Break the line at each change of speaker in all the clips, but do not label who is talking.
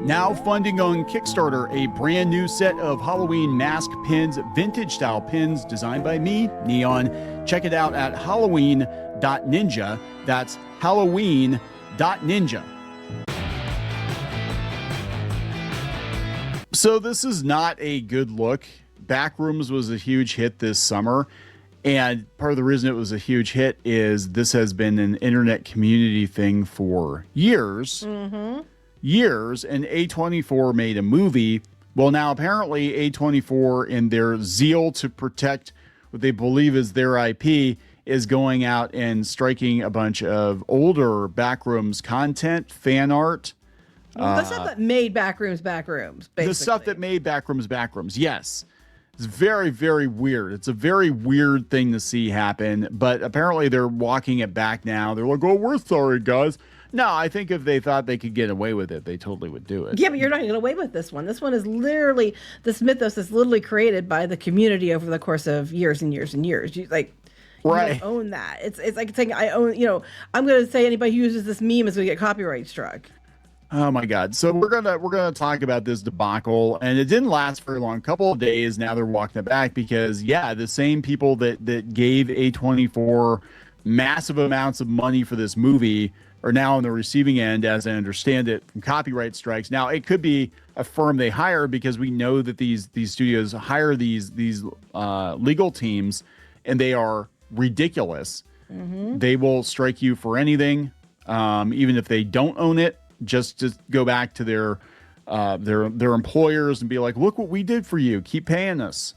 Now funding on Kickstarter a brand new set of Halloween mask pins, vintage style pins designed by me, Kneon. Check it out at halloween.ninja. That's halloween.ninja. So this is not a good look. Backrooms was a huge hit this summer. And part of the reason it was a huge hit is this has been an internet community thing for years. Years. And A24 made a movie. Well, now apparently A24, in their zeal to protect what they believe is their IP, is going out and striking a bunch of older Backrooms content, fan art.
The stuff that made Backrooms, basically.
The stuff that made Backrooms, yes. It's very, very weird. It's a very weird thing to see happen, but apparently they're walking it back now. They're like, oh, we're sorry, guys. No, I think if they thought they could get away with it, they totally would do it.
Yeah, but you're not going to get away with this one. This one is literally, this mythos is literally created by the community over the course of years and years and years. You don't own that. It's like saying I own, I'm going to say anybody who uses this meme is going to get copyright struck.
Oh my God. So we're gonna talk about this debacle, and it didn't last very long. A couple of days. Now they're walking it back because the same people that gave A24 massive amounts of money for this movie are now on the receiving end, as I understand it, from copyright strikes. Now it could be a firm they hire, because we know that these studios hire these legal teams, and they are ridiculous. They will strike you for anything, even if they don't own it. Just to go back to their employers and be like, look what we did for you. Keep paying us.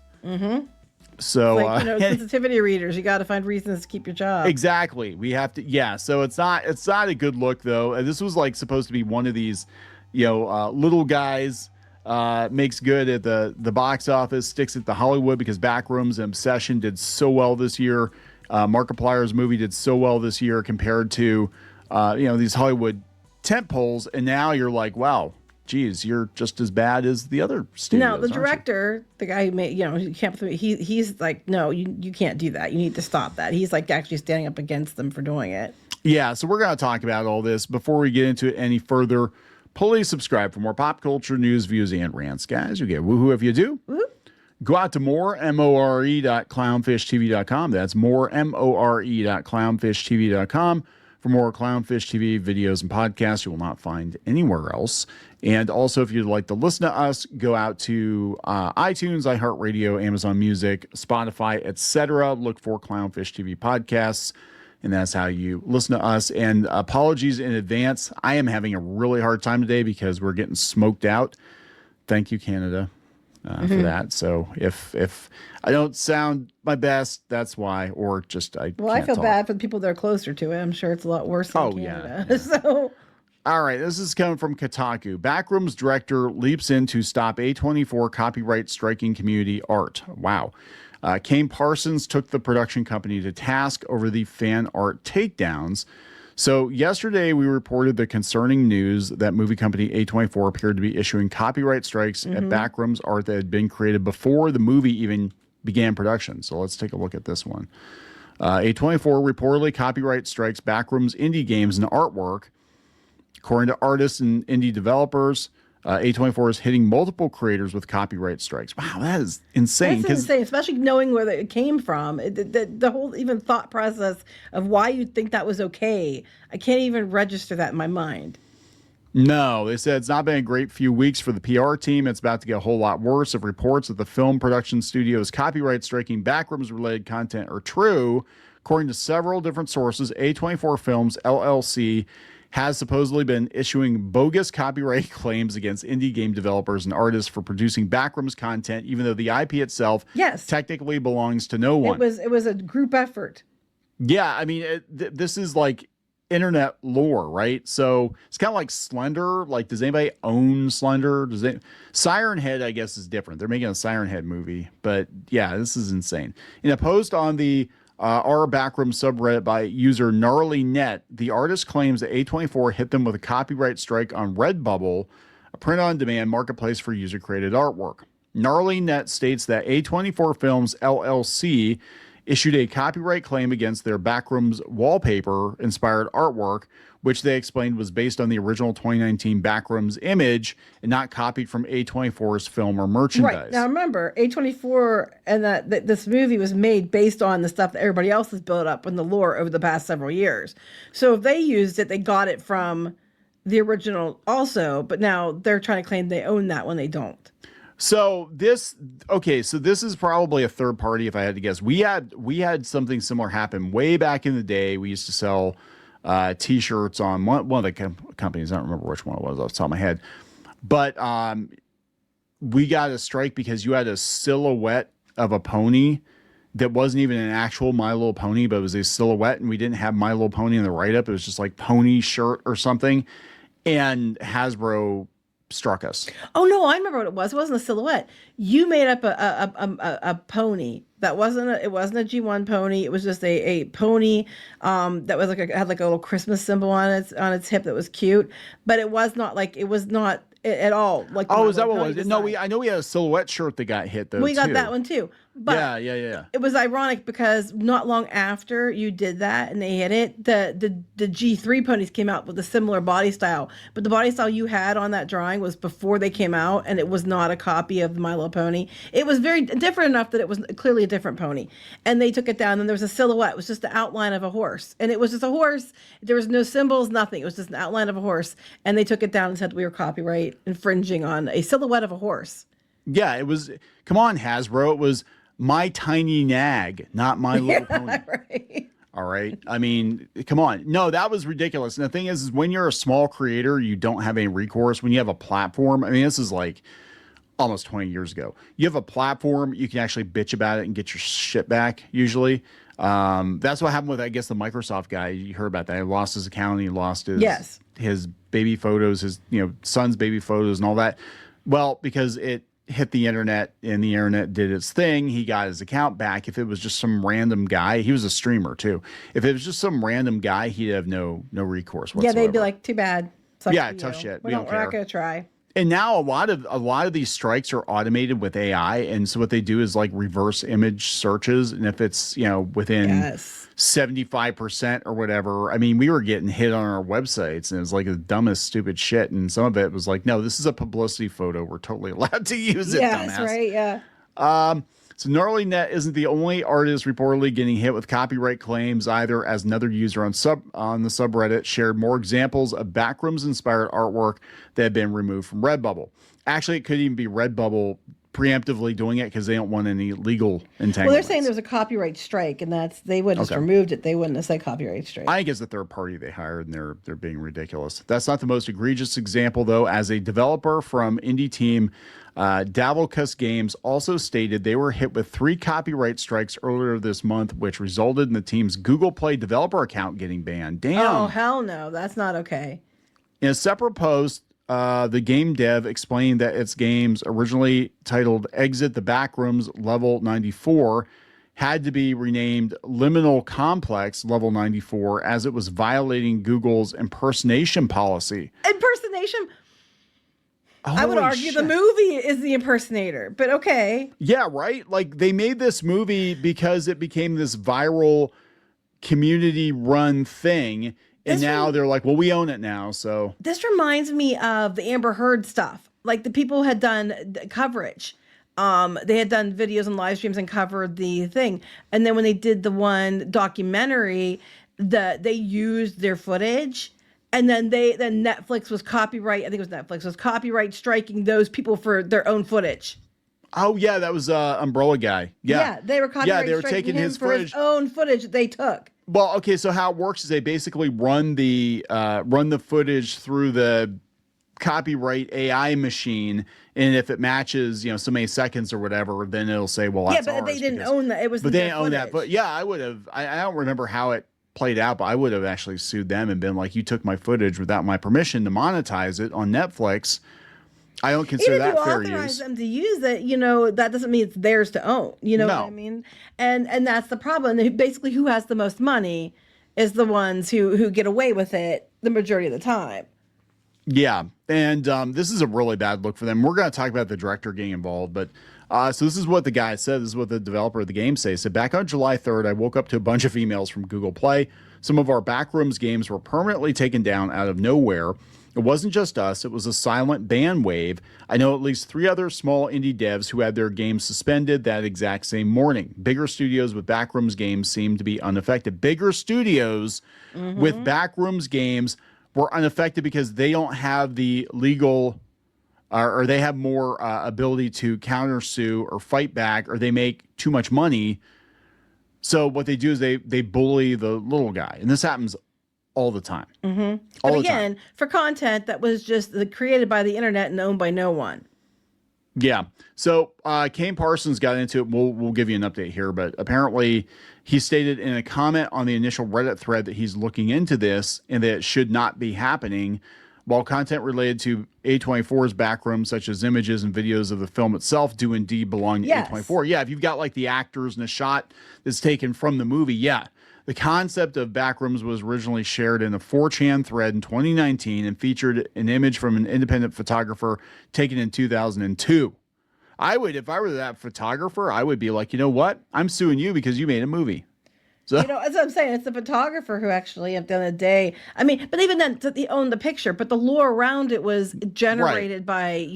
So
sensitivity readers, you got to find reasons to keep your job.
Exactly. We have to. Yeah. So it's not a good look though. This was like supposed to be one of these, little guys, makes good at the box office, sticks at the Hollywood, because Backrooms and Obsession did so well this year. Markiplier's movie did so well this year compared to, these Hollywood tent poles, and now you're like, wow, geez, you're just as bad as the other studios.
Now the director, the guy who made, he's like, no, you can't do that. You need to stop that. He's like actually standing up against them for doing it. Yeah,
so we're going to talk about all this. Before we get into it any further, please subscribe for more pop culture news, views, and rants, guys. You get woohoo if you do.
Woohoo.
Go out to more.clownfishtv.com. That's more.clownfishtv.com. For more Clownfish TV videos and podcasts you will not find anywhere else. And also, if you'd like to listen to us, go out to iTunes, iHeartRadio, Amazon Music, Spotify, etc. Look for Clownfish TV podcasts, and that's how you listen to us. And apologies in advance. I am having a really hard time today because we're getting smoked out. Thank you, Canada, for that. So if I don't sound my best, that's why, or just I feel
talk. Bad for the people that are closer to it. I'm sure it's a lot worse in Canada.
Yeah.
So,
all right, this is coming from Kotaku. Backrooms director leaps in to stop A24 copyright striking community art. Wow. Kane Parsons took the production company to task over the fan art takedowns. So yesterday we reported the concerning news that movie company A24 appeared to be issuing copyright strikes at Backrooms art that had been created before the movie even began production. So let's take a look at this one. A24 reportedly copyright strikes Backrooms indie games and artwork. According to artists and indie developers, A24 is hitting multiple creators with copyright strikes. Wow, that is insane.
That's insane, especially knowing where it came from. The whole even thought process of why you'd think that was okay, I can't even register that in my mind.
No, they said it's not been a great few weeks for the PR team. It's about to get a whole lot worse if reports that the film production studio's copyright striking Backrooms-related content are true. According to several different sources, A24 Films, LLC, has supposedly been issuing bogus copyright claims against indie game developers and artists for producing Backrooms content, even though the IP itself technically belongs to no one.
It was a group effort.
Yeah, I mean, this is like internet lore, right? So it's kind of like Slender. Like, does anybody own Slender? Siren Head, I guess, is different. They're making a Siren Head movie, but yeah, this is insane. In a post on the our Backroom subreddit by user GnarlyNet, the artist claims that A24 hit them with a copyright strike on Redbubble, a print-on-demand marketplace for user-created artwork. GnarlyNet states that A24 Films LLC issued a copyright claim against their Backrooms wallpaper-inspired artwork, which they explained was based on the original 2019 Backrooms image and not copied from A24's film or merchandise.
Right. Now remember, A24 and this movie was made based on the stuff that everybody else has built up in the lore over the past several years. So if they used it, they got it from the original also, but now they're trying to claim they own that when they don't.
So this is probably a third party if I had to guess. We had something similar happen way back in the day. We used to sell t-shirts on one of the companies. I don't remember which one it was off the top of my head, but we got a strike because you had a silhouette of a pony that wasn't even an actual My Little Pony, but it was a silhouette, and we didn't have My Little Pony in the write-up. It was just like pony shirt or something, and Hasbro struck us.
Oh no, I remember what it was. It wasn't a silhouette. You made up a pony that wasn't a G1 pony. It was just a pony that was had like a little Christmas symbol on its hip that was cute, but it was not at all like.
Oh, is that what it was? No, I know we had a silhouette shirt that got hit though.
We got that one too. But
yeah.
It was ironic because not long after you did that and they hit it, the G3 ponies came out with a similar body style. But the body style you had on that drawing was before they came out, and it was not a copy of the My Little Pony. It was very different enough that it was clearly a different pony. And they took it down, and there was a silhouette. It was just the outline of a horse. And it was just a horse. There was no symbols, nothing. It was just an outline of a horse. And they took it down and said we were copyright infringing on a silhouette of a horse.
Yeah, it was. Come on, Hasbro. It was My Tiny Nag, not My Little Pony.
Right.
All right. I mean, come on. No, that was ridiculous. And the thing is when you're a small creator, you don't have any recourse. When you have a platform, I mean, this is like almost 20 years ago. You have a platform, you can actually bitch about it and get your shit back, usually. That's what happened with, I guess, the Microsoft guy. You heard about that. He lost his account. He lost his baby photos, his son's baby photos and all that. Well, because it hit the internet and the internet did its thing, he got his account back. If it was just some random guy, he was a streamer too. If it was just some random guy, he'd have no recourse whatsoever.
Yeah, they'd be like, too bad.
Tough shit.
We're not going to try.
And now a lot of these strikes are automated with AI, and so what they do is like reverse image searches, and if it's within 75% or whatever, I mean, we were getting hit on our websites, and it was like the dumbest stupid shit, and some of it was like, no, this is a publicity photo, we're totally allowed to use it.
Yes, dumbass. Right, yeah.
So NarlyNet isn't the only artist reportedly getting hit with copyright claims either, as another user on the subreddit shared more examples of Backrooms-inspired artwork that had been removed from Redbubble. Actually, it could even be Redbubble preemptively doing it because they don't want any legal entanglements.
Well, they're saying there's a copyright strike, and they would have just removed it. They wouldn't have said copyright strike.
I think it's the third party they hired, and they're being ridiculous. That's not the most egregious example, though, as a developer from indie team Davalcus Games also stated they were hit with 3 copyright strikes earlier this month, which resulted in the team's Google Play developer account getting banned. Damn.
Oh, hell no. That's not okay.
In a separate post, the game dev explained that its games, originally titled Exit the Backrooms Level 94, had to be renamed Liminal Complex Level 94 as it was violating Google's impersonation policy.
Impersonation? I would argue the movie is the impersonator, but okay.
Yeah, right? Like, they made this movie because it became this viral community-run thing, and now they're like, well, we own it now, so.
This reminds me of the Amber Heard stuff. Like, the people had done coverage. They had done videos and live streams and covered the thing. And then when they did the one documentary, they used their footage. And then Netflix was copyright. I think it was Netflix was copyright striking those people for their own footage.
Oh yeah, that was Umbrella guy. Yeah,
they were copyright
they were
striking
taking
him
his
for
footage.
his own footage that they took.
Well, okay, so how it works is they basically run the footage through the copyright AI machine, and if it matches, so many seconds or whatever, then it'll say, well, that's
but they didn't own that. It was,
but they didn't own that. But yeah, I would have. I don't remember how it played out, but I would have actually sued them and been like, you took my footage without my permission to monetize it on Netflix. I don't consider that fair use. Even if you authorize
them to use it, that doesn't mean it's theirs to own. You know what I mean? And that's the problem. Basically, who has the most money is the ones who get away with it the majority of the time.
Yeah, and this is a really bad look for them. We're going to talk about the director getting involved, but so this is what the guy said. This is what the developer of the game says. So back on July 3rd, I woke up to a bunch of emails from Google Play. Some of our Backrooms games were permanently taken down out of nowhere. It wasn't just us. It was a silent ban wave. I know at least 3 other small indie devs who had their games suspended that exact same morning. Bigger studios with Backrooms games seemed to be unaffected. Bigger studios with Backrooms games were unaffected because they don't have the legal or they have more ability to countersue or fight back, or they make too much money. So what they do is they bully the little guy, and this happens all the time.
But again, for content that was just created by the internet and owned by no one.
Yeah. So Kane Parsons got into it. We'll give you an update here, but apparently he stated in a comment on the initial Reddit thread that he's looking into this and that it should not be happening. While content related to A24's Backrooms, such as images and videos of the film itself, do indeed belong to A24. Yeah, if you've got like the actors and a shot that's taken from the movie, yeah. The concept of Backrooms was originally shared in a 4chan thread in 2019 and featured an image from an independent photographer taken in 2002. I would, if I were that photographer, I would be like, you know what? I'm suing you because you made a movie. So,
as I'm saying, it's the photographer who actually, at the end of the day, I mean, but even then, he owned the picture, but the lore around it was generated by,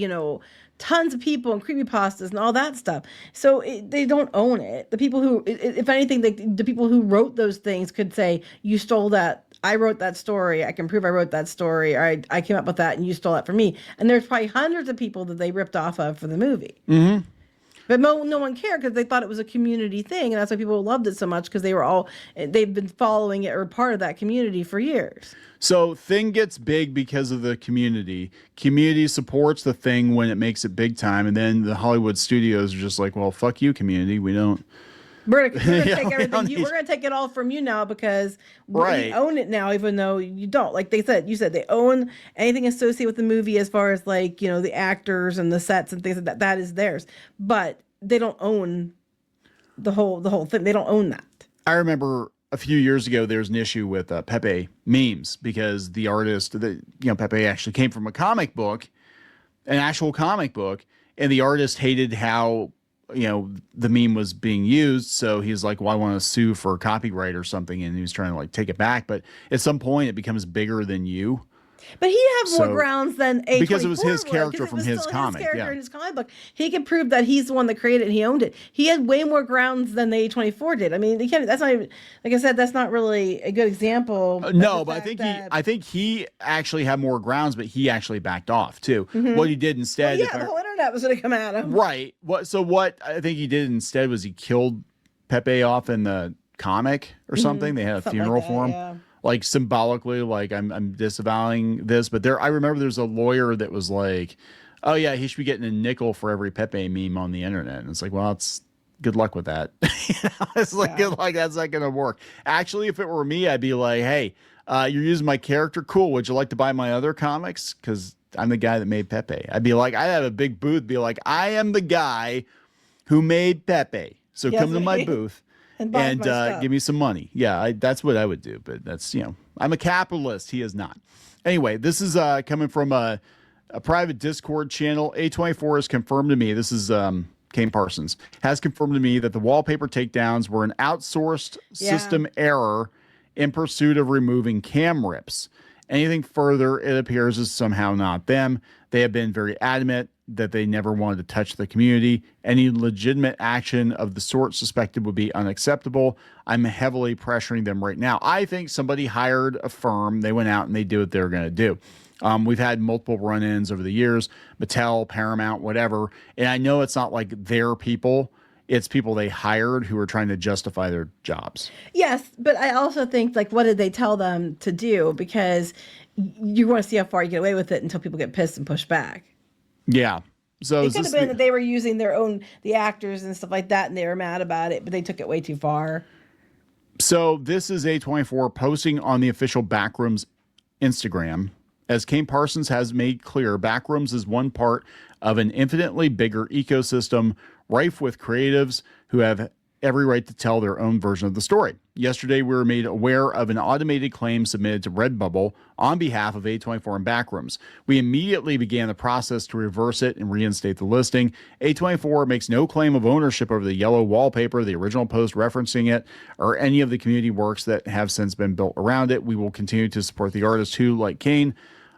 tons of people and creepypastas and all that stuff. So they don't own it. The people who, if anything, the people who wrote those things could say, you stole that. I wrote that story. I can prove I wrote that story. Or I came up with that and you stole it from me. And there's probably hundreds of people that they ripped off of for the movie. But no one cared because they thought it was a community thing. And that's why people loved it so much, because they've been following it or part of that community for years.
So thing gets big because of the community. Community supports the thing when it makes it big time. And then the Hollywood studios are just like, well, fuck you, community. We don't.
We're gonna take everything. We're gonna take it all from you now because we own it now, even though you don't. Like you said they own anything associated with the movie, as far as the actors and the sets and things like that. That is theirs, but they don't own the whole thing. They don't own that.
I remember a few years ago there was an issue with Pepe memes because the artist, Pepe actually came from a comic book, an actual comic book, and the artist hated how the meme was being used. So he's like, well, I want to sue for copyright or something. And he was trying to take it back. But at some point it becomes bigger than you.
But he had more grounds than A24
because it was his character from his comic.
In his comic book, he could prove that he's the one that created it and he owned it. He had way more grounds than the A24 did. I mean, that's not even, like I said, that's not really a good example.
No, but I think he actually had more grounds, but he actually backed off too. What he did instead,
the whole internet was going to come at him.
Right. What I think he did instead was he killed Pepe off in the comic or something. They had a funeral for him. Yeah. Like symbolically, like I'm disavowing this, but I remember there's a lawyer that was like, oh yeah, he should be getting a nickel for every Pepe meme on the internet. And it's like, well, it's good luck with that. It's like, good luck. That's not going to work. Actually, if it were me, I'd be like, hey, you're using my character. Cool. Would you like to buy my other comics? Cause I'm the guy that made Pepe. I'd be like, I'd have a big booth, be like, I am the guy who made Pepe. So come to my booth. And give me some money. Yeah, that's what I would do. But that's, I'm a capitalist. He is not. Anyway, this is coming from a private Discord channel. A24 has confirmed to me, this is Kane Parsons, has confirmed to me that the wallpaper takedowns were an outsourced system error in pursuit of removing cam rips. Anything further, it appears, is somehow not them. They have been very adamant that they never wanted to touch the community. Any legitimate action of the sort suspected would be unacceptable. I'm heavily pressuring them right now. I think somebody hired a firm. They went out and they did what they were going to do. We've had multiple run-ins over the years, Mattel, Paramount, whatever. And I know it's not like their people. It's people they hired who are trying to justify their jobs.
Yes, but I also think, what did they tell them to do? Because you want to see how far you get away with it until people get pissed and push back.
Yeah. So
it could have been that they were using the actors and stuff like that, and they were mad about it, but they took it way too far.
So this is A24 posting on the official Backrooms Instagram. As Kane Parsons has made clear, Backrooms is one part of an infinitely bigger ecosystem rife with creatives who have every right to tell their own version of the story. Yesterday, we were made aware of an automated claim submitted to Redbubble on behalf of A24 and Backrooms. We immediately began the process to reverse it and reinstate the listing. A24 makes no claim of ownership over the yellow wallpaper, the original post referencing it, or any of the community works that have since been built around it. We will continue to support the artists who, like Kane,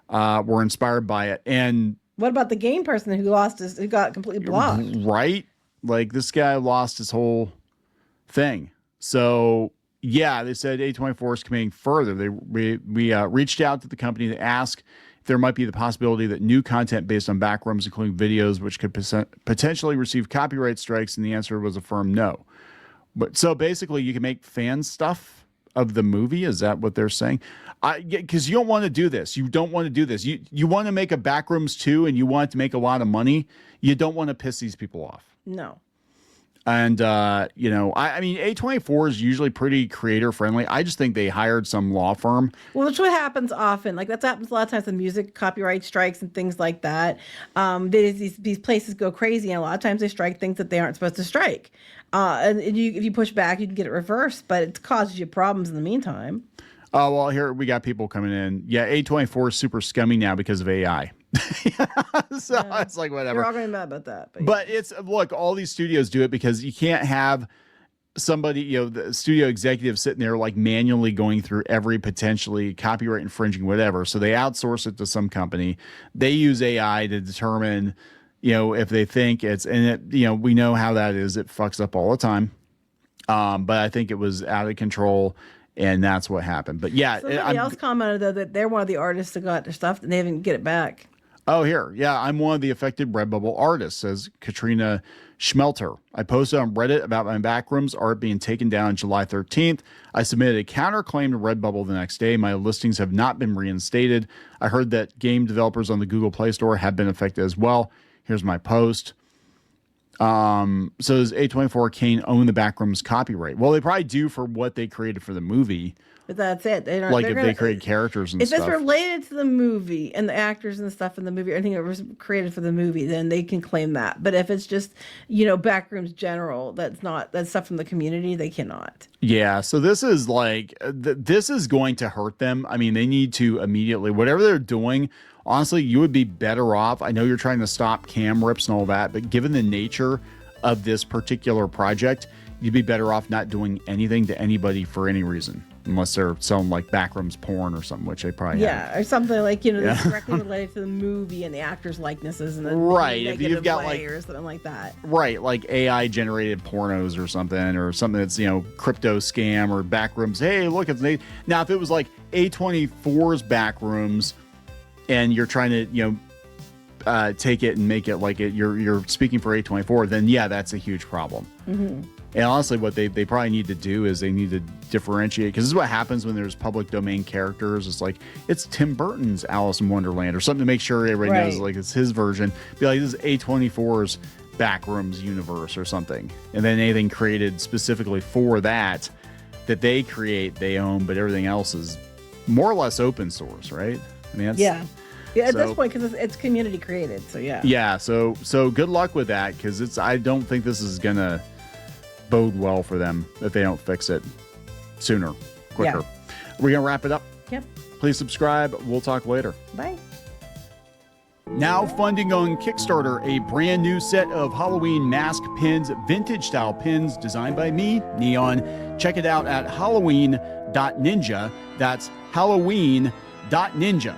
were inspired by it. And
what about the game person who got completely blocked?
Right? Like, this guy lost his whole thing. So yeah, they said A24 is committing further. We reached out to the company to ask if there might be the possibility that new content based on Backrooms, including videos, which could potentially receive copyright strikes, and the answer was a firm no. But so basically, you can make fan stuff of the movie. Is that what they're saying? Because you don't want to do this. You don't want to do this. You want to make a Backrooms 2 and you want to make a lot of money. You don't want to piss these people off.
No.
And, I mean, A24 is usually pretty creator friendly. I just think they hired some law firm.
Well, that's what happens often. Like, that happens a lot of times with music copyright strikes and things like that. These places go crazy, and a lot of times they strike things that they aren't supposed to strike. And if you push back, you can get it reversed, but it causes you problems in the meantime.
Oh, well, here we got people coming in. Yeah, A24 is super scummy now because of AI. So yeah, it's like, whatever.
You're all going to be mad about that.
But it's, look, all these studios do it because you can't have somebody, the studio executive sitting there like manually going through every potentially copyright infringing whatever. So they outsource it to some company. They use AI to determine, if they think it's, and it, we know how that is. It fucks up all the time. But I think it was out of control. And that's what happened. But yeah,
somebody else commented though that they're one of the artists that got their stuff and they haven't get it back.
Oh, here. Yeah, I'm one of the affected Redbubble artists, says Katrina Schmelter. I posted on Reddit about my Backrooms art being taken down July 13th. I submitted a counterclaim to Redbubble the next day. My listings have not been reinstated. I heard that game developers on the Google Play Store have been affected as well. Here's my post. So does A24 Kane own the Backrooms copyright? Well, they probably do for what they created for the movie.
But that's it. They don't,
like if they create characters and stuff.
If it's related to the movie and the actors and stuff in the movie, or anything that was created for the movie, then they can claim that. But if it's just, Backrooms general, that's stuff from the community, they cannot.
Yeah. So this is like, this is going to hurt them. I mean, they need to immediately, whatever they're doing, honestly, you would be better off. I know you're trying to stop cam rips and all that, but given the nature of this particular project, you'd be better off not doing anything to anybody for any reason. Unless they're selling like Backrooms porn or something, which they probably have.
Or something like, that's directly related to the movie and the actors' likenesses and the
right. If you've got like
or something like that.
Right, like AI generated pornos or something that's, crypto scam or Backrooms. Hey, look, it's now if it was like A24's Backrooms and you're trying to, take it and make it like you're speaking for A24, then yeah, that's a huge problem. Mm-hmm. And honestly, what they probably need to do is they need to differentiate, because this is what happens when there's public domain characters. It's like, it's Tim Burton's Alice in Wonderland or something to make sure everybody knows like it's his version. Be like, this is A24's Backrooms universe or something. And then anything created specifically for that they create, they own, but everything else is more or less open source, right? I mean, that's,
yeah, at this point, because it's community created, so yeah. Yeah,
so good luck with that, because I don't think this is going to bode well for them if they don't fix it sooner, quicker. Yeah. We're going to wrap it up.
Yep.
Please subscribe. We'll talk later.
Bye.
Now funding on Kickstarter, a brand new set of Halloween mask pins, vintage style pins designed by me, Kneon. Check it out at halloween.ninja. That's halloween.ninja.